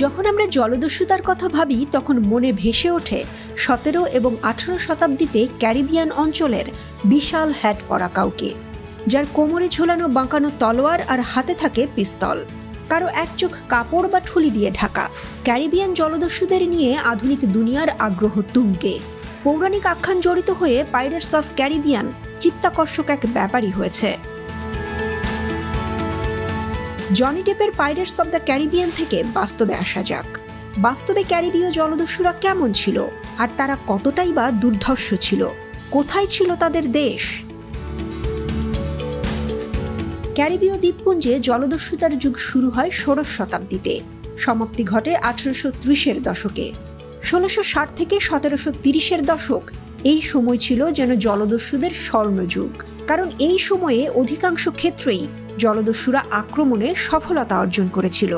যখন আমরা জলদস্যুতার কথা ভাবি তখন মনে ভেসে ওঠে 17 এবং 18 শতাব্দীতে ক্যারিবিয়ান অঞ্চলের বিশাল হ্যাট পরা কাউকে, যার কোমরে ঝোলানো বাঁকানো তলোয়ার আর হাতে থাকে পিস্তল, কারো এক চোখ কাপড় বা ঠুলি দিয়ে ঢাকা। ক্যারিবিয়ান জলদস্যুদের নিয়ে আধুনিক দুনিয়ার আগ্রহ তুঙ্গে। পৌরাণিক আখ্যান জড়িত হয়ে পাইরেটস অফ ক্যারিবিয়ান চিত্তাকর্ষক এক ব্যাপারই হয়েছে। জনি ডেপের পাইরেটস অব দ্য ক্যারিবিয়ান থেকে বাস্তবে আসা যাক। বাস্তবে ক্যারিবীয় জলদস্যুরা কেমন ছিল, আর তারা কতটাই বা দুর্ধর্ষ ছিল? কোথায় ছিল তাদের দেশ? ক্যারিবীয় দ্বীপপুঞ্জে জলদস্যুতার যুগ শুরু হয় 16 শতাব্দীতে, সমাপ্তি ঘটে 1830-এর দশকে। 1660 থেকে 1730-এর দশক এই সময় ছিল যেন জলদস্যুদের স্বর্ণযুগ, কারণ এই সময়ে অধিকাংশ ক্ষেত্রেই জলদস্যুরা আক্রমণে সফলতা অর্জন করেছিল।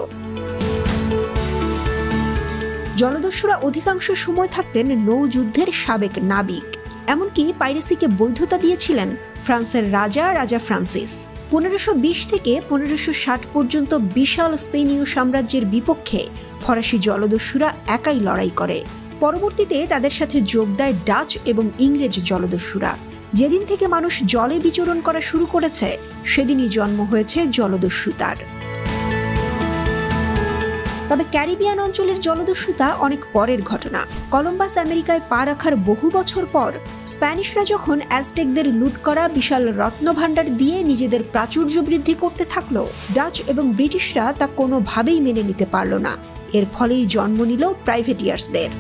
জলদস্যুরা অধিকাংশ সময় থাকতেন নৌযুদ্ধের সাবেক নাবিক। এমনকি পাইরেসিকে বৈধতা দিয়েছিলেন ফ্রান্সের রাজা ফ্রান্সিস। 1520 থেকে 1560 পর্যন্ত বিশাল স্পেনীয় সাম্রাজ্যের বিপক্ষে ফরাসি জলদস্যুরা একাই লড়াই করে। পরবর্তীতে তাদের সাথে যোগ দেয় ডাচ এবং ইংরেজ জলদস্যুরা। যেদিন থেকে মানুষ জলে বিচরণ করা শুরু করেছে সেদিনই জন্ম হয়েছে জলদস্যুতার। তবে ক্যারিবিয়ান অঞ্চলের জলদস্যুতা অনেক পরের ঘটনা। কলম্বাস আমেরিকায় পা রাখার বহু বছর পর স্প্যানিশরা যখন অ্যাজটেকদের লুট করা বিশাল রত্নভাণ্ডার দিয়ে নিজেদের প্রাচুর্য বৃদ্ধি করতে থাকলো, ডাচ এবং ব্রিটিশরা তা কোনোভাবেই মেনে নিতে পারল না। এর ফলেই জন্ম নিল প্রাইভেটিয়ার্সদের।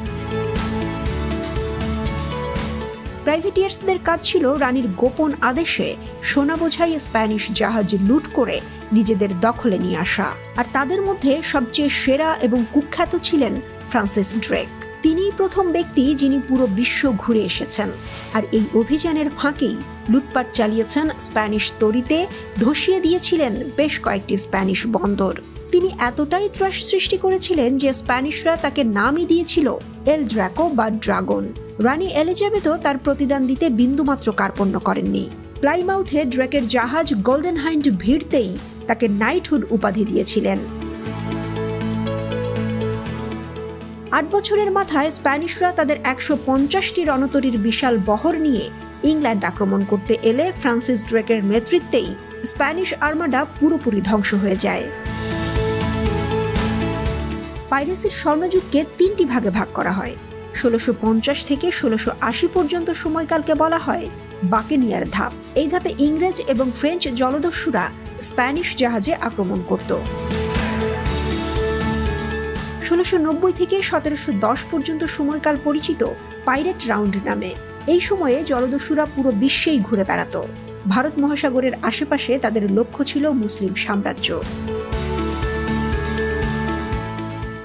প্রাইভেটিয়ার্সদের কাজ ছিল রানীর গোপন আদেশে সোনা বোঝাই স্প্যানিশ জাহাজ লুট করে নিজেদের দখলে নিয়ে আসা। আর তাদের মধ্যে সবচেয়ে সেরা এবং কুখ্যাত ছিলেন ফ্রান্সিস ড্রেক। তিনিই প্রথম ব্যক্তি যিনি পুরো বিশ্ব ঘুরে এসেছেন, আর এই অভিযানের ফাঁকেই লুটপাট চালিয়েছেন স্প্যানিশ তরীতে, ধসিয়ে দিয়েছিলেন বেশ কয়েকটি স্প্যানিশ বন্দর। তিনি এতটাই ত্রাস সৃষ্টি করেছিলেন যে স্প্যানিশরা তাকে নামই দিয়েছিল এল ড্রাকো বা ড্রাগন। রানী এলিজাবেথও তার প্রতিদান দিতে বিন্দুমাত্র কার্পণ্য করেননি। প্লাইমাউথে ড্রেকের জাহাজ গোল্ডেন হাইন্ড ভিড়তেই তাকে নাইটহুড উপাধি দিয়েছিলেন। 8 বছরের মাথায় স্প্যানিশরা তাদের 150টি রণতরীর বিশাল বহর নিয়ে ইংল্যান্ড আক্রমণ করতে এলে ফ্রান্সিস ড্রেকের নেতৃত্বেই স্প্যানিশ আর্মাডা পুরোপুরি ধ্বংস হয়ে যায়। পাইরেসির স্বর্ণযুগকে 3টি ভাগে ভাগ করা হয়। 1650 থেকে 1680 পর্যন্ত সময়কালকে বলা হয় বাকেনিয়ার ধাপ। এই ধাপে ইংরেজ এবং ফ্রেঞ্চ জলদস্যুরা স্প্যানিশ জাহাজে আক্রমণ করত। 1690 থেকে 1710 পর্যন্ত সময়কাল পরিচিত পাইরেট রাউন্ড নামে। এই সময়ে জলদস্যুরা পুরো বিশ্বেই ঘুরে বেড়াত। ভারত মহাসাগরের আশেপাশে তাদের লক্ষ্য ছিল মুসলিম সাম্রাজ্য।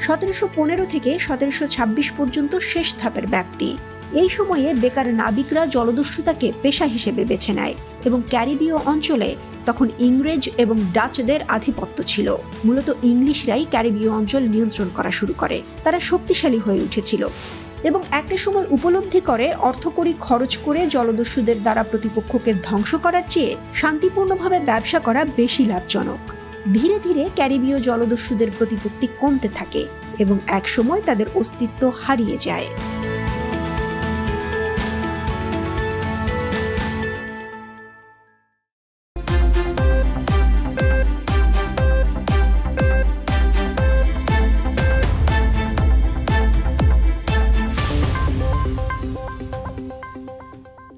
1715 থেকে 1726 পর্যন্ত শেষ ধাপের ব্যাপ্তি। এই সময়ে বেকার নাবিকরা জলদস্যুতাকে পেশা হিসেবে বেছে নেয় এবং ক্যারিবীয় অঞ্চলে তখন ইংরেজ এবং ডাচদের আধিপত্য ছিল। মূলত ইংলিশরাই ক্যারিবীয় অঞ্চল নিয়ন্ত্রণ করা শুরু করে। তারা শক্তিশালী হয়ে উঠেছিল এবং একটা সময় উপলব্ধি করে অর্থকড়ি খরচ করে জলদস্যুদের দ্বারা প্রতিপক্ষকে ধ্বংস করার চেয়ে শান্তিপূর্ণভাবে ব্যবসা করা বেশি লাভজনক। ধীরে ধীরে ক্যারিবীয় জলদস্যুদের প্রতিপত্তি কমতে থাকে এবং একসময় তাদের অস্তিত্ব হারিয়ে যায়।